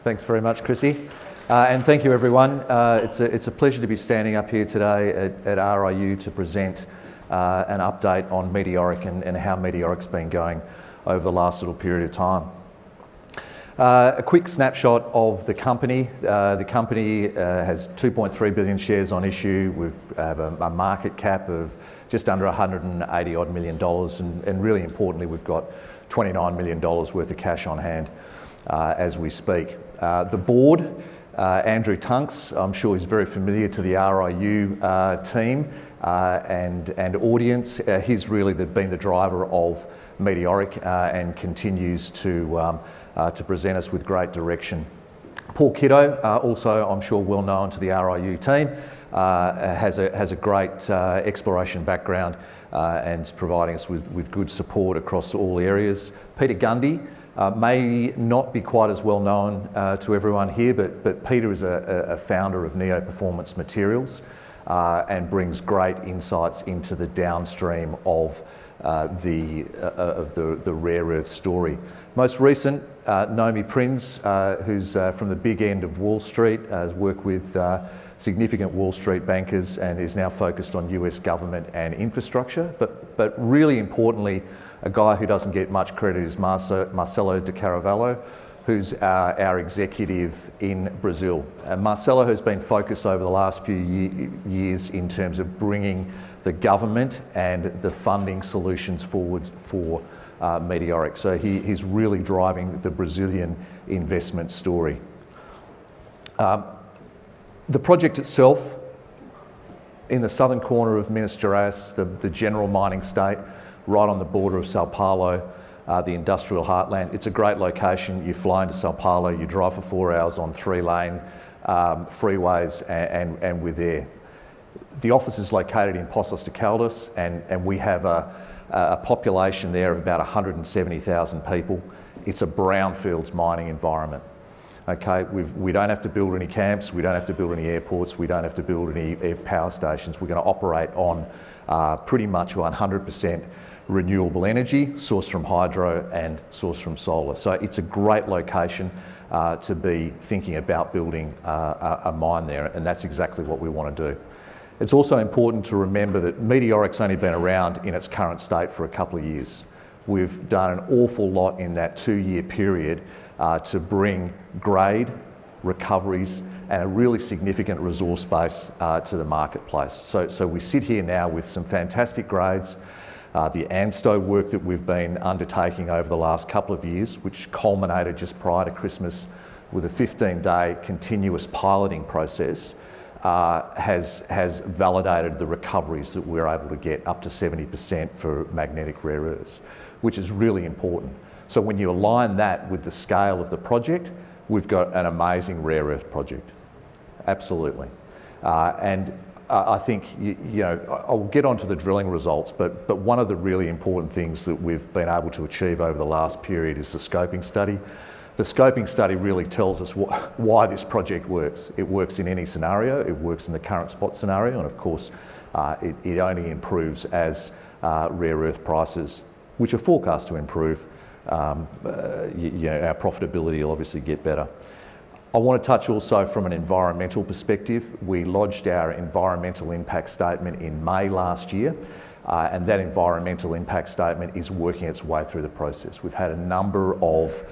Thanks very much, Chrissy. And thank you, everyone. It's a pleasure to be standing up here today at RIU to present an update on Meteoric and how Meteoric's been going over the last little period of time. A quick snapshot of the company. The company has 2.3 billion shares on issue. We have a market cap of just under $180 odd million, and really importantly, we've got $29 million worth of cash on hand as we speak. The board, Andrew Tunks, I'm sure he's very familiar to the RIU team and audience. He's really been the driver of Meteoric and continues to present us with great direction. Paul Kiddo, also I'm sure well known to the RIU team, has a great exploration background and is providing us with good support across all areas. Peter Gundy may not be quite as well known to everyone here, but Peter is a founder of Neo Performance Materials and brings great insights into the downstream of the rare earth story. Most recent, Naomi Prins, who's from the big end of Wall Street, has worked with significant Wall Street bankers and is now focused on US government and infrastructure. But really importantly, a guy who doesn't get much credit is Marcelo de Caravalho, who's our executive in Brazil. Marcelo has been focused over the last few years in terms of bringing the government and the funding solutions forward for Meteoric. So he's really driving the Brazilian investment story. The project itself, in the southern corner of Minas Gerais, the general mining state, right on the border of Sao Paulo, the industrial heartland. It's a great location. You fly into Sao Paulo, you drive for 4 hours on 3-lane freeways, and we're there. The office is located in Poços de Caldas, and we have a population there of about 170,000 people. It's a brownfields mining environment. Okay, we don't have to build any camps, we don't have to build any airports, we don't have to build any power stations. We're going to operate on pretty much 100% renewable energy, sourced from hydro and sourced from solar. So it's a great location to be thinking about building a mine there, and that's exactly what we want to do. It's also important to remember that Meteoric's only been around in its current state for a couple of years. We've done an awful lot in that 2-year period to bring grade, recoveries, and a really significant resource base to the marketplace. So we sit here now with some fantastic grades. The ANSTO work that we've been undertaking over the last couple of years, which culminated just prior to Christmas with a 15-day continuous piloting process, has validated the recoveries that we're able to get up to 70% for magnetic rare earths, which is really important. So when you align that with the scale of the project, we've got an amazing rare earth project, absolutely. And I think, I'll get onto the drilling results, but one of the really important things that we've been able to achieve over the last period is the scoping study. The scoping study really tells us why this project works. It works in any scenario, it works in the current spot scenario, and of course, it only improves as rare earth prices, which are forecast to improve, our profitability will obviously get better. I want to touch also from an environmental perspective. We lodged our environmental impact statement in May last year, and that environmental impact statement is working its way through the process. We've had a number of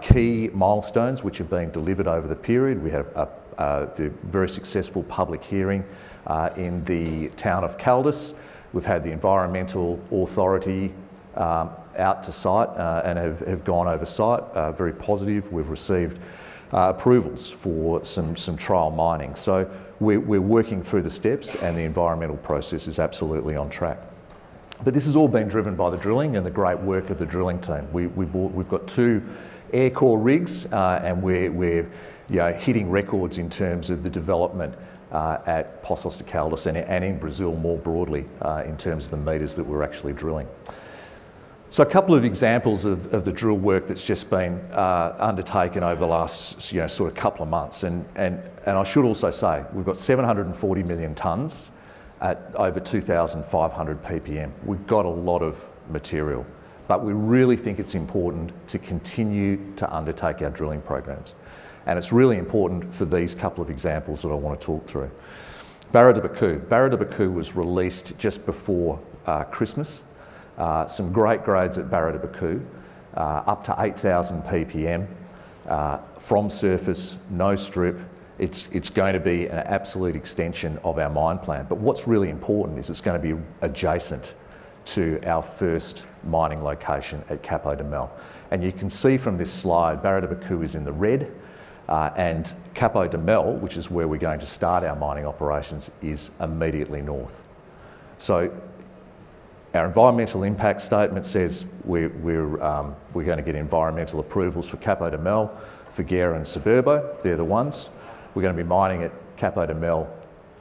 key milestones which have been delivered over the period. We had the very successful public hearing in the town of Caldas. We've had the environmental authority out to site and have gone over site, very positive. We've received approvals for some trial mining. So we're working through the steps, and the environmental process is absolutely on track. But this has all been driven by the drilling and the great work of the drilling team. We've got 2 air core rigs, and we're hitting records in terms of the development at Poços de Caldas and in Brazil more broadly in terms of the metres that we're actually drilling. So a couple of examples of the drill work that's just been undertaken over the last sort of couple of months, and I should also say we've got 740 million tonnes at over 2,500 ppm. We've got a lot of material, but we really think it's important to continue to undertake our drilling programs. And it's really important for these couple of examples that I want to talk through. Barra de Baku. Barra de Baku was released just before Christmas. Some great grades at Barra de Baku, up to 8,000 ppm, from surface, no strip. It's going to be an absolute extension of our mine plan. But what's really important is it's going to be adjacent to our first mining location at Capo de Mel. And you can see from this slide, Barra de Baku is in the red, and Capo de Mel, which is where we're going to start our mining operations, is immediately north. So our environmental impact statement says we're going to get environmental approvals for Capo de Mel, Figueira and Suburbo. They're the ones. We're going to be mining at Capo de Mel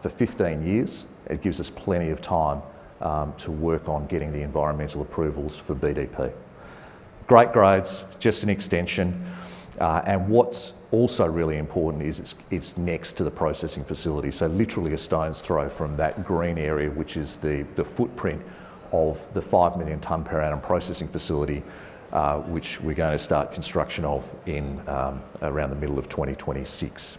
for 15 years. It gives us plenty of time to work on getting the environmental approvals for BDP. Great grades, just an extension. And what's also really important is it's next to the processing facility. So literally a stone's throw from that green area, which is the footprint of the 5 million tonne per annum processing facility, which we're going to start construction of in around the middle of 2026.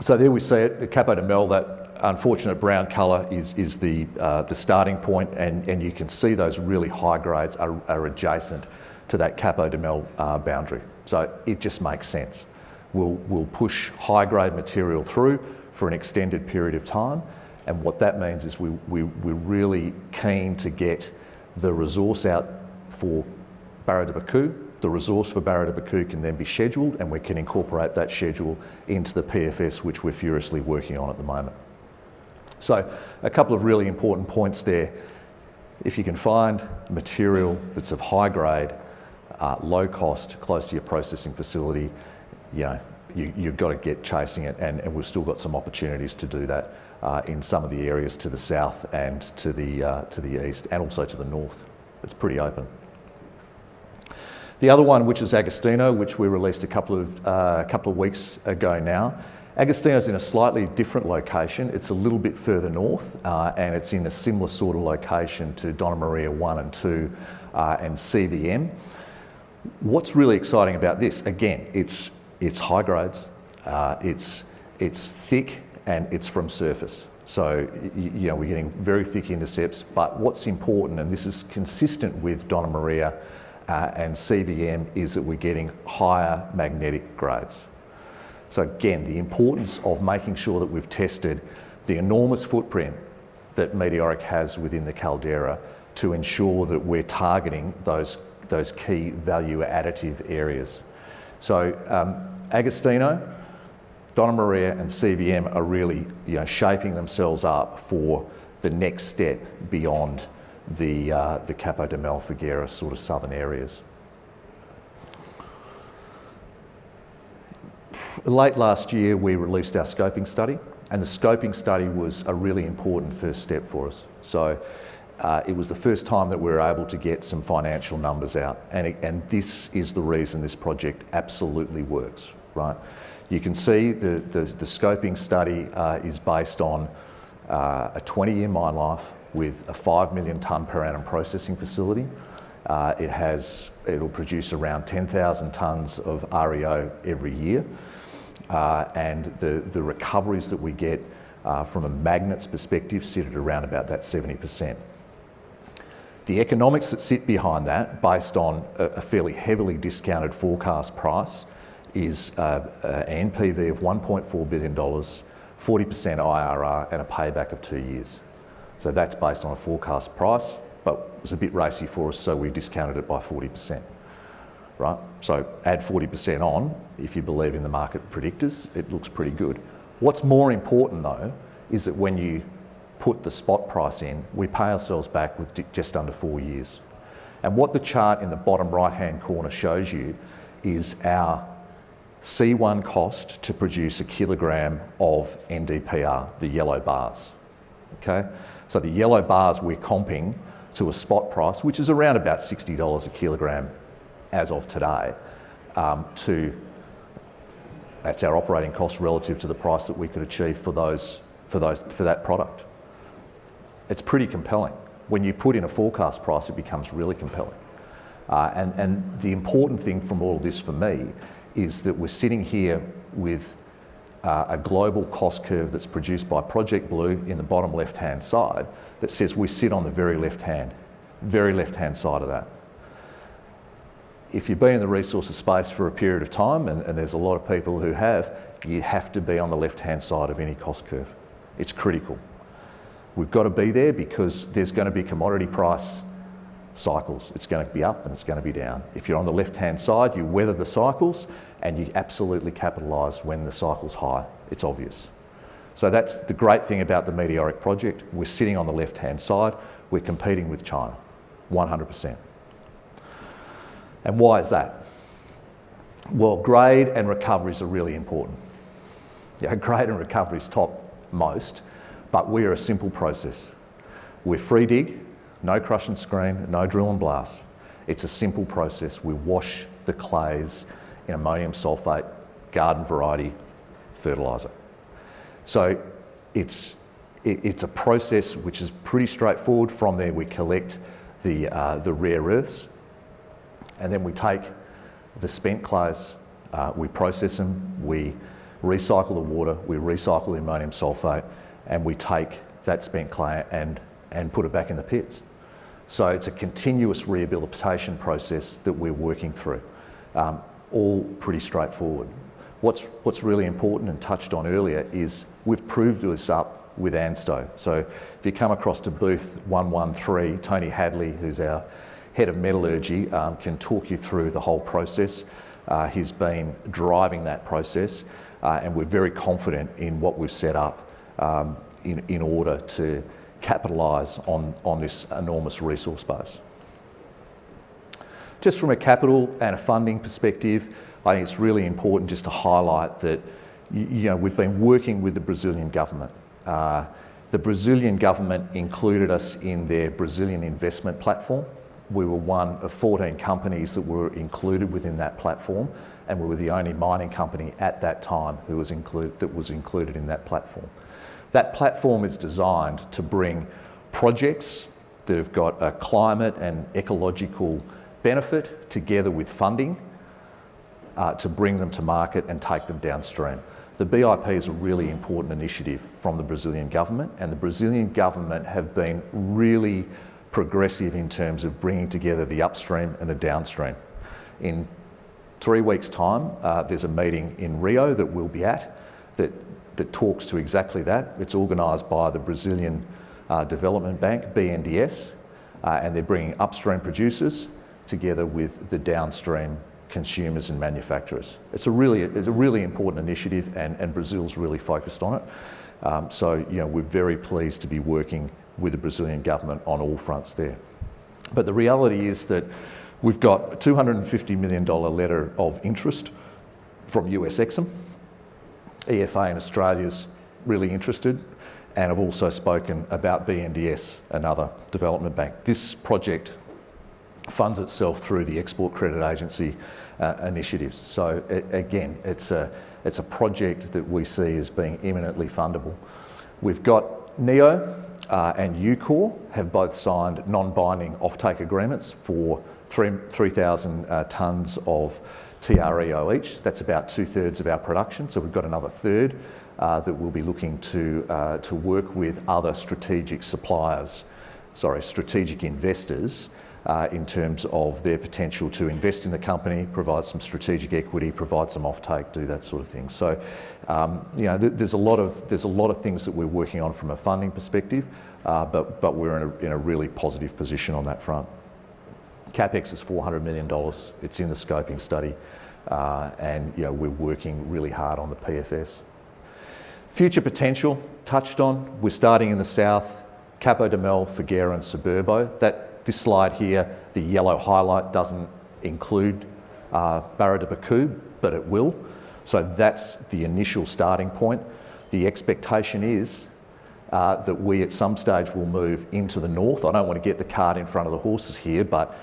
So there we see it, at Capo de Mel. That unfortunate brown colour is the starting point, and you can see those really high grades are adjacent to that Capo de Mel boundary. So it just makes sense. We'll push high grade material through for an extended period of time, and what that means is we're really keen to get the resource out for Barra de Baku. The resource for Barra de Baku can then be scheduled, and we can incorporate that schedule into the PFS, which we're furiously working on at the moment. So a couple of really important points there. If you can find material that's of high grade, low cost, close to your processing facility, you've got to get chasing it, and we've still got some opportunities to do that in some of the areas to the south and to the east, and also to the north. It's pretty open. The other one, which is Agostino, which we released a couple of weeks ago now. Agostino's in a slightly different location. It's a little bit further north, and it's in a similar sort of location to Donna Maria 1 and 2 and CVM. What's really exciting about this, again, it's high grades, it's thick, and it's from surface. So we're getting very thick intercepts, but what's important, and this is consistent with Donna Maria and CVM, is that we're getting higher magnetic grades. So again, the importance of making sure that we've tested the enormous footprint that Meteoric has within the Caldeira to ensure that we're targeting those key value additive areas. So Agostino, Donna Maria and CVM are really shaping themselves up for the next step beyond the Capo de Mel, Figueira sort of southern areas. Late last year we released our scoping study, and the scoping study was a really important first step for us. So it was the first time that we were able to get some financial numbers out, and this is the reason this project absolutely works, right? You can see the scoping study is based on a 20-year mine life with a 5 million tonne per annum processing facility. It'll produce around 10,000 tonnes of REO every year, and the recoveries that we get from a magnets perspective sit at around about that 70%. The economics that sit behind that, based on a fairly heavily discounted forecast price, is an NPV of $1.4 billion, 40% IRR, and a payback of 2 years. So that's based on a forecast price, but it was a bit racy for us, so we discounted it by 40%. Right? So add 40% on, if you believe in the market predictors, it looks pretty good. What's more important though, is that when you put the spot price in, we pay ourselves back with just under 4 years. And what the chart in the bottom right-hand corner shows you is our C1 cost to produce a kilogram of NdPr, the yellow bars. Okay? So the yellow bars we're comping to a spot price, which is around about $60 a kilogram as of today, that's our operating cost relative to the price that we could achieve for that product. It's pretty compelling. When you put in a forecast price, it becomes really compelling. And the important thing from all of this for me is that we're sitting here with a global cost curve that's produced by Project Blue in the bottom left-hand side that says we sit on the very left-hand side of that. If you've been in the resources space for a period of time, and there's a lot of people who have, you have to be on the left-hand side of any cost curve. It's critical. We've got to be there because there's going to be commodity price cycles. It's going to be up and it's going to be down. If you're on the left-hand side, you weather the cycles and you absolutely capitalise when the cycle's high. It's obvious. So that's the great thing about the Meteoric project. We're sitting on the left-hand side. We're competing with China, 100%. And why is that? Well, grade and recoveries are really important. Yeah, grade and recovery is top most, but we are a simple process. We're free dig, no crush and screen, no drill and blast. It's a simple process. We wash the clays in ammonium sulfate, garden variety fertiliser. So it's a process which is pretty straightforward. From there we collect the rare earths, and then we take the spent clays, we process them, we recycle the water, we recycle the ammonium sulfate, and we take that spent clay and put it back in the pits. So it's a continuous rehabilitation process that we're working through, all pretty straightforward. What's really important and touched on earlier is we've proved this up with ANSTO. So if you come across to booth 113, Tony Hadley, who's our head of metallurgy, can talk you through the whole process. He's been driving that process, and we're very confident in what we've set up in order to capitalise on this enormous resource base. Just from a capital and a funding perspective, I think it's really important just to highlight that we've been working with the Brazilian government. The Brazilian government included us in their Brazilian investment platform. We were one of 14 companies that were included within that platform, and we were the only mining company at that time that was included in that platform. That platform is designed to bring projects that have got a climate and ecological benefit together with funding to bring them to market and take them downstream. The BIP is a really important initiative from the Brazilian government, and the Brazilian government have been really progressive in terms of bringing together the upstream and the downstream. In 3 weeks' time, there's a meeting in Rio that we'll be at that talks to exactly that. It's organised by the Brazilian Development Bank, BNDES, and they're bringing upstream producers together with the downstream consumers and manufacturers. It's a really important initiative, and Brazil's really focused on it. So we're very pleased to be working with the Brazilian government on all fronts there. But the reality is that we've got a $250 million letter of interest from US Exim. EFA in Australia's really interested, and I've also spoken about BNDES, another development bank. This project funds itself through the Export Credit Agency initiatives. So again, it's a project that we see as being imminently fundable. We've got NEO and Ucore have both signed non-binding offtake agreements for 3,000 tonnes of TREO each. That's about 2/3 of our production. So we've got another third that we'll be looking to work with other strategic investors in terms of their potential to invest in the company, provide some strategic equity, provide some offtake, do that sort of thing. So, there's a lot of things that we're working on from a funding perspective, but we're in a really positive position on that front. CapEx is $400 million. It's in the scoping study, and we're working really hard on the PFS. Future potential touched on. We're starting in the south, Capo de Mel, Figueira, and Suburbo. This slide here, the yellow highlight doesn't include Barra de Bacu, but it will. So that's the initial starting point. The expectation is that we at some stage will move into the north. I don't want to get the cart in front of the horses here, but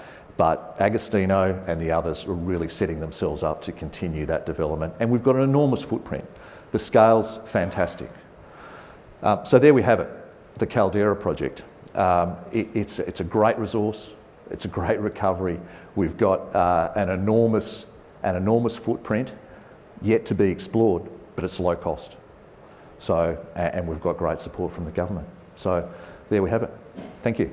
Agostino and the others are really setting themselves up to continue that development. And we've got an enormous footprint. The scale's fantastic. So there we have it, the Caldeira project. It's a great resource. It's a great recovery. We've got an enormous an enormous footprint yet to be explored, but it's low cost. So, and we've got great support from the government. So there we have it. Thank you.